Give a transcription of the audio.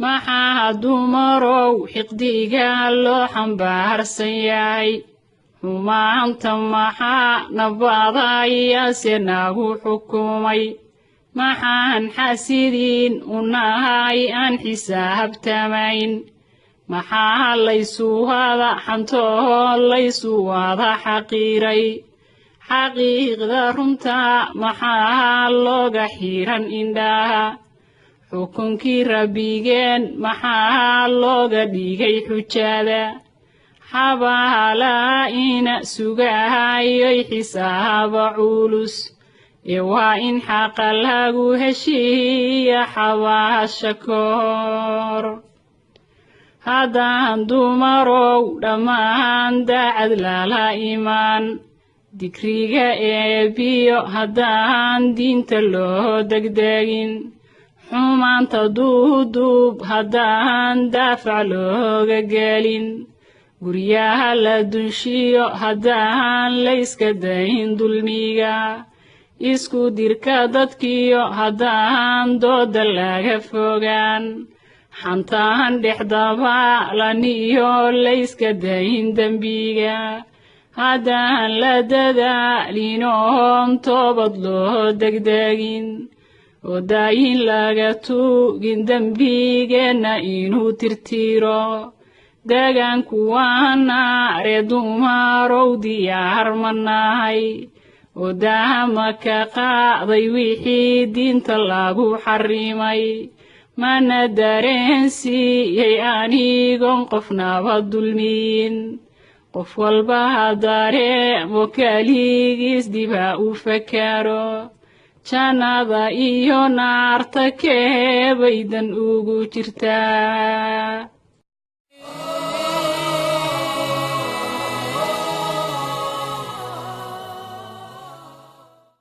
maxaa dumarow xiqdiga loo xambaarsan yahay xumaanta maxaa nabadayase nagu xukumay maxaan xasidiin u nahay aan xisaabtamayn maxaa laysu wada xantoo laysu wada xaqiiray xaqiiqda runta maxaa looga xiran indhaha xukunkii rabbigeen maxaa looga dhigay xujada xabaala ina sugahayoy xisaaba culus waa in xaqa lagu heshiiya xabaasha kahor haddaan dumarow dhammaan daacad lala imaan dikriga eebbiyo haddaan diinta loo degdegin xumaanta duuduub haddaan daafac looga gelin guryaha la dunshiyo haddaan layska dayn dulmiga isku dirka dadkiyo haddaan dooda laga fogaan xantaan dhexdabaalaniyo layska dayn dembiga haddaan la dadaalinoon toobad loo degdegin oo daayin laga tuugin dembigeenna inuu tirtiro deegaanku waa naare dumarow diyaar ma nahay oo daama ka qaaday wixii diinta lagu xarimay mana dareensiiyey anigoon qofnaba dulmiyin qof walba ha dareemo keligiis dib ha u fakaro jannada iyo naarta keebaydan ugu jirtaa